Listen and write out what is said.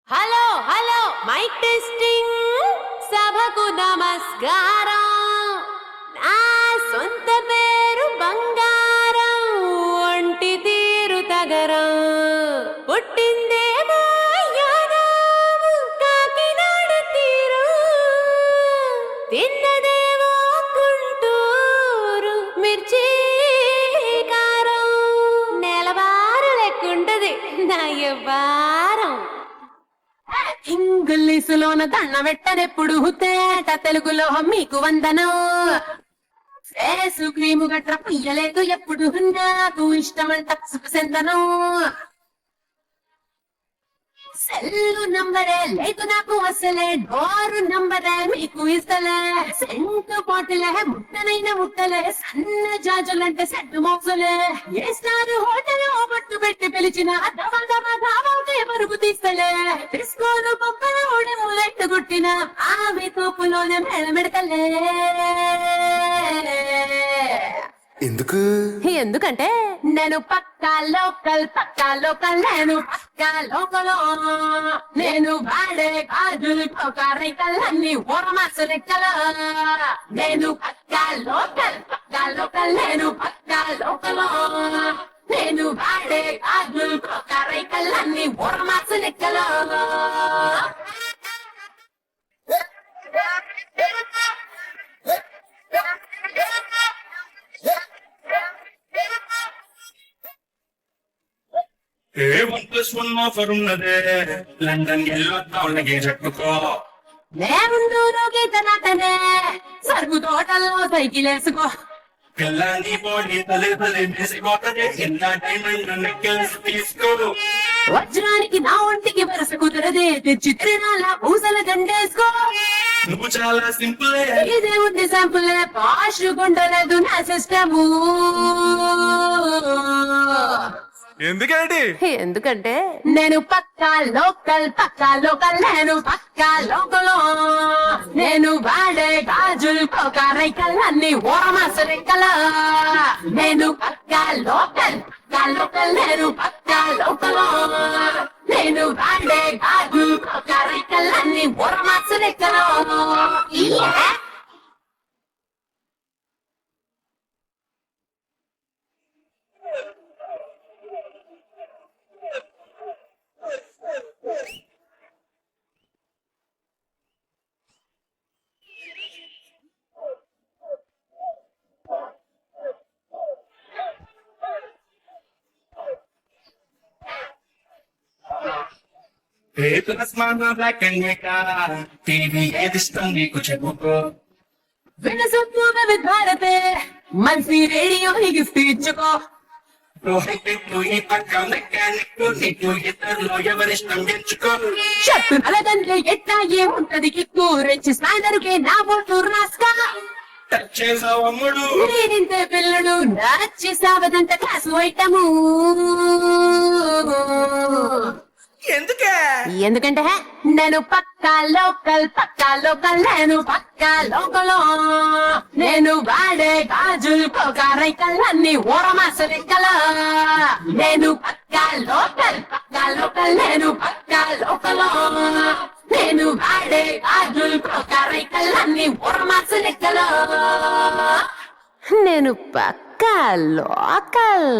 Hello hello mic testing సభకు నమస్కారం. నా సొంత పేరు బంగారం, ఒంటి తీరు తగరం, పుట్టిందేమో యానాము కాకినాడ తీరు, తిన్నదేమో గుంటూరు మిర్చి కారం. నెలవారు లెక్కుంటది నా యవ్వారం. ఇంగ్లీషులోన దండ పెట్టనెప్పుడు తేట తెలుగులో మీకు వందనం. ఫేసు క్రీము గట్ర పుయ్యలేదు ఎప్పుడు నాకు ఇష్టమంట సుఖసెందనం. సెల్లు నంబరే లేదు నాకు అసలే, డోరు నంబరే మీకు ఇస్తలే. సెంటు బాటిలే ముట్టనైన ముట్టలే, సన్న జాజులంటే సెట్టు మోసలే. ఏ స్టార్ హోటల్ బట్టు పెట్టి పిలిచిన పరుగు తీస్తలే. తీసుకోను పక్కన ఓడి ములెట్టు గుట్టిన ఆమె తోపులోనే మెడమెడతలే. ఎందుకంటే నేను పక్కా లోకల్ నేను పక్కా లోకలో. నేను వాడే గాజులు రైకలన్నీ ఓరమాసు రెక్కల. నేను పక్కా లోకల్ నేను పక్కా లోకలో. నేను వాడే గాజులు రైకలన్నీ ఓరమాసు రెక్కల. A1+1 ఆఫర్ ఉన్నదే, లండన్ వెళ్ళొద్దాం చెట్టుకో. నేనుండూరు గీతనాటనే, సరుకు తోటల్లో సైకిల్ వేసుకో. పిల్లని పోనీ తల్లి వేసిపోతదే, చిన్న డైమండ్ నెక్లెస్ తీసుకో. వజ్రానికి నా ఒంటికి వరస కుదరదే, తెచ్చి తిరణాల పూసల దండేసుకో. నువ్వు చాలా సింపుల్, ఇదే ఉంది శాంపులే, పాష్ గుండలేదు నా సిస్టము. ఎందుకంటే నేను పక్కా లోకల్ నేను పక్కా లోకలో. నేను వాడే గాజులు రైకలన్నీ ఓరమాస రెక్కల. నేను పక్కా లోకల్ నేను పక్కా లోకలో. నేను వాడే గాజులు రైకలన్నీ ఓరమాస రెక్కల. బ్లాక్ అండ్ వైట్ టీవీ ఏది ఇష్టం నీకు చెప్పుకో. వినసొప్పుగా విద్వారతే మంచి రేడియో గిఫ్ట్ ఇచ్చుకో. ఈ పక్క మెకానిక్ నీకు ఇద్దరులో ఎవరిష్టం ఎంచుకో. షర్టు నలదంటే ఎట్టా ఏముంటది కిక్కు, రెచ్చి స్నానరుకే నా బోటు రాస్కా. టచ్ చేసావు అమ్ముడు, నేనింతే పిల్లడు నచ్చి సావదంత క్లాసు ఐటము. ఎందుకంటే నేను పక్కా లోకల్ నేను పక్కా లోకలో. నేను వాడే గాజులు రైకలన్నీ ఓరమాస రెక్కల. నేను పక్కా లోకల్ నేను పక్కా లోకలో. నేను వాడే గాజులు రైకలన్నీ ఓరమాస రెక్కల. నేను పక్కా లోకల్.